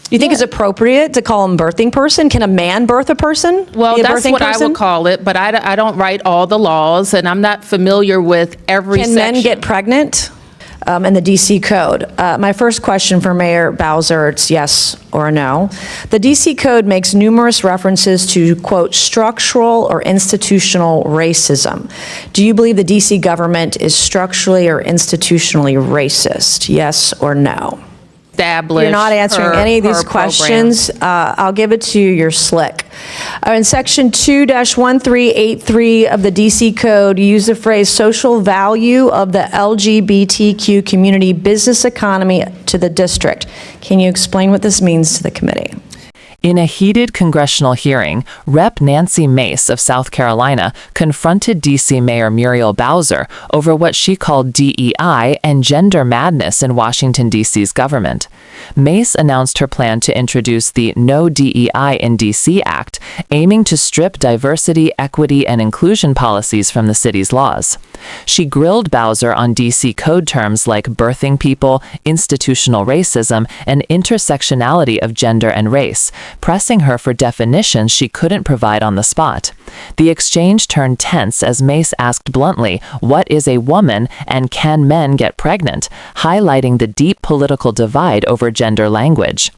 Do you think it's appropriate to call him birthing person? Can a man birth a person? Well, that's what I would call it, but I don't write all the laws, and I'm not familiar with every section. Can men get pregnant in the D.C. Code? My first question for Mayor Bowser, it's yes or no. The D.C. Code makes numerous references to, quote, structural or institutional racism. Do you believe the D.C. government is structurally or institutionally racist? Yes or no? You're not answering any of these questions. I'll give it to you. You're slick. In Section 2-1383 of the D.C. Code, you use the phrase social value of the LGBTQ community business economy to the district. Can you explain what this means to the committee? In a heated congressional hearing, Rep. Nancy Mace of South Carolina confronted D.C. Mayor Muriel Bowser over what she called DEI and gender madness in Washington, D.C.'s government. Mace announced her plan to introduce the No DEI in D.C. Act, aiming to strip diversity, equity, and inclusion policies from the city's laws. She grilled Bowser on D.C. code terms like birthing people, institutional racism, and intersectionality of gender and race, pressing her for definitions she couldn't provide on the spot. The exchange turned tense as Mace asked bluntly, "What is a woman and can men get pregnant?" highlighting the deep political divide over gender language.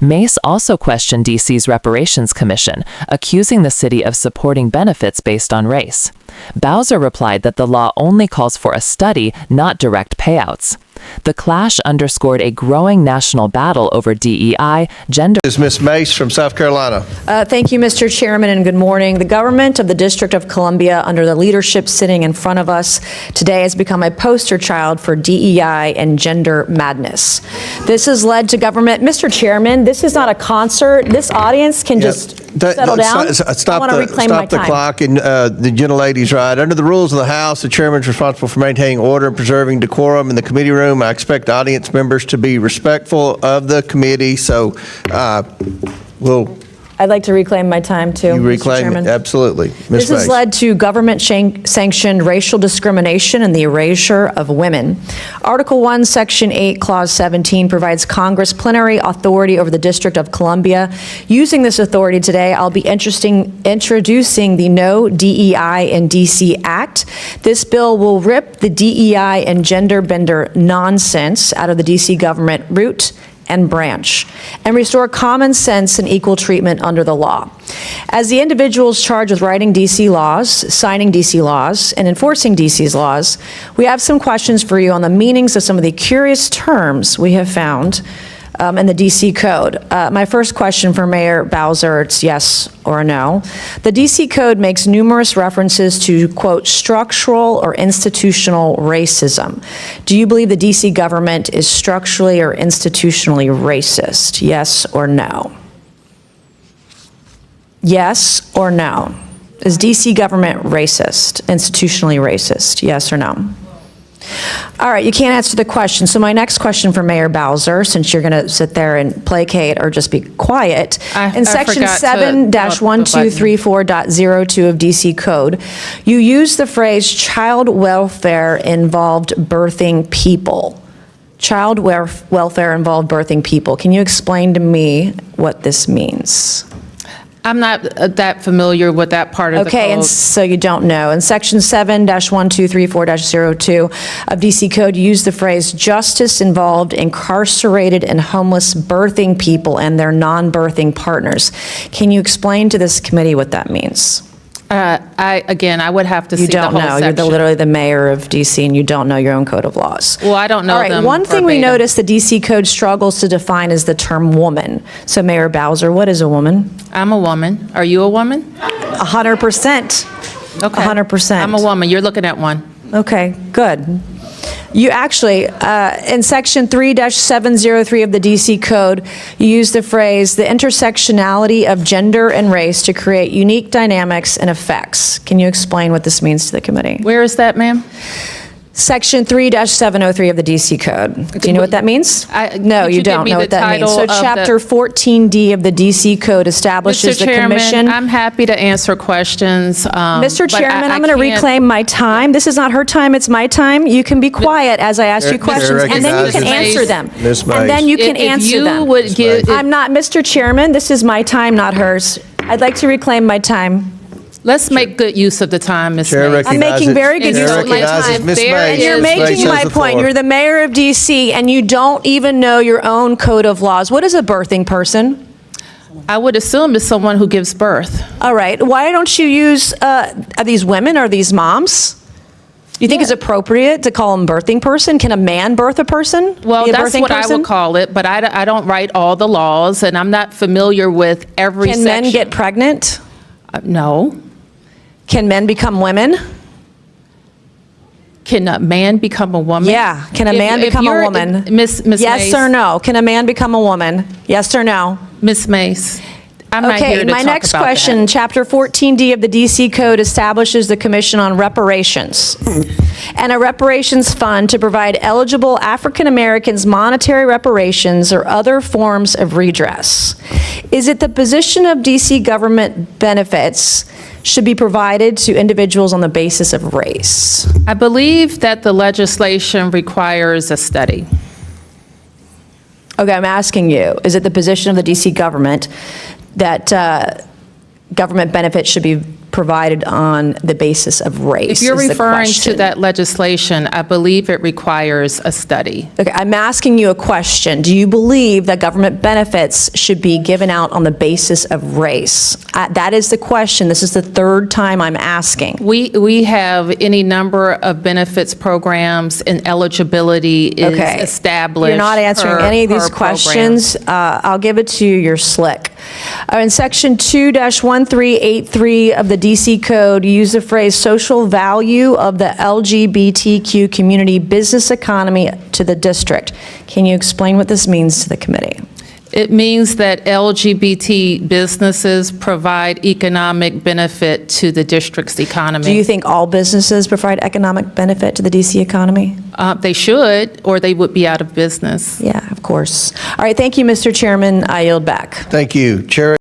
Mace also questioned D.C.'s Reparations Commission, accusing the city of supporting benefits based on race. Bowser replied that the law only calls for a study, not direct payouts. The clash underscored a growing national battle over DEI, gender. This is Ms. Mace from South Carolina. Thank you, Mr. Chairman, and good morning. The government of the District of Columbia, under the leadership sitting in front of us today, has become a poster child for DEI and gender madness. This has led to government. Mr. Chairman, this is not a concert. This audience can just settle down. I want to reclaim my time. Stop the clock, and the gentlelady's right. Under the rules of the House, the chairman is responsible for maintaining order and preserving decorum in the committee room. I expect audience members to be respectful of the committee, so I'd like to reclaim my time, too, you reclaim Mr. Chairman. it, absolutely. Ms. This has Mace. led to government-sanctioned racial discrimination and the erasure of women. Article 1, Section 8, Clause 17 provides Congress plenary authority over the District of Columbia. Using this authority today, I'll be introducing the No DEI in D.C. Act. This bill will rip the DEI and gender bender nonsense out of the D.C. government root and branch, and restore common sense and equal treatment under the law. As the individuals charged with writing D.C. laws, signing D.C. laws, and enforcing D.C.'s laws, we have some questions for you on the meanings of some of the curious terms we have found in the D.C. Code. My first question for Mayor Bowser, it's yes or no. The D.C. Code makes numerous references to, quote, structural or institutional racism. Do you believe the D.C. government is structurally or institutionally racist? Yes or no? Yes or no? Is D.C. government racist, institutionally racist? Yes or no? All right, you can't answer the question. So my next question for Mayor Bowser, since you're going to sit there and placate or just be quiet, in Section 7-1234.02 of D.C. Code, you use the phrase child welfare involved birthing people. Child welfare involved birthing people. Can you explain to me what this means? I'm not that familiar with that part of the code. Okay, and so you don't know. In Section 7-1234.02 of D.C. Code, you use the phrase justice involved incarcerated and homeless birthing people and their non-birthing partners. Can you explain to this committee what that means? I would have to see the whole section. You don't know. You're literally the mayor of D.C. and you don't know your own code of laws. Well, I don't know them. All right, one thing we noticed the D.C. Code struggles to define is the term woman. So Mayor Bowser, what is a woman? I'm a woman. Are you a woman? 100%. Okay. 100%. I'm a woman. You're looking at one. Okay, good. You actually, in Section 3-703 of the D.C. Code, you use the phrase, the intersectionality of gender and race to create unique dynamics and effects. Can you explain what this means to the committee? Where is that, ma'am? Section 3-703 of the DC Code. Do you know what that means? No, could you you give don't me know the what that means. title So of the- Chapter 14D of the DC Code establishes Mr. the Chairman, commission. I'm happy to answer questions. Mr. but Chairman, I I'm going to can't- reclaim my time. This is not her time, it's my time. You can be quiet as I ask you Chair questions, and then you can recognizes answer them. Ms. And then Mace. you can If answer you them. would give, I'm not, Mr. Chairman, this is my time, not hers. I'd like to reclaim my time. let's make good use of the time, Ms. Chair Mace. I'm making very good Chair use of my recognizes time. Ms. There Mace. is- You're Ms. Mace making has my the point. floor. You're the mayor of DC, and you don't even know your own code of laws. What is a birthing person? I would assume it's someone who gives birth. All right. Why don't you use, are these women, are these moms? Do you think it's appropriate to call them birthing person? Can a man birth a person? Well, Be a that's birthing what I person? would call it, but I don't write all the laws, and I'm not familiar with every Can section. men get pregnant? No. Can men become women? Can a man become a woman? Yeah. Can a If- man if become a you're- woman? Miss Yes Mace, or no? Can a man become a woman? Yes or no? Miss Mace, I'm not here Okay, to my talk next about that. question, Chapter 14D of the DC Code establishes the Commission on Reparations and a reparations fund to provide eligible African Americans monetary reparations or other forms of redress. Is it the position of DC government benefits should be provided to individuals on the basis of race? I believe that the legislation requires a study. Okay, I'm asking you, is it the position of the DC government that government benefits should be provided on the basis of race? If you're is the referring to question. that legislation, I believe it requires a study. Okay, I'm asking you a question. Do you believe that government benefits should be given out on the basis of race? That is the question. This is the third time I'm asking. We have any number of benefits programs, and eligibility is Okay. established. You're not answering per- any of these per program. questions. I'll give it to you. You're slick. In Section 2-1383 of the DC Code, you use the phrase social value of the LGBTQ community business economy to the district. Can you explain what this means to the committee? It means that LGBT businesses provide economic benefit to the district's economy. Do you think all businesses provide economic benefit to the DC economy? They should, or they would be out of business. Yeah, of course. All right, thank you, Mr. Chairman. I yield back. Thank you. Chair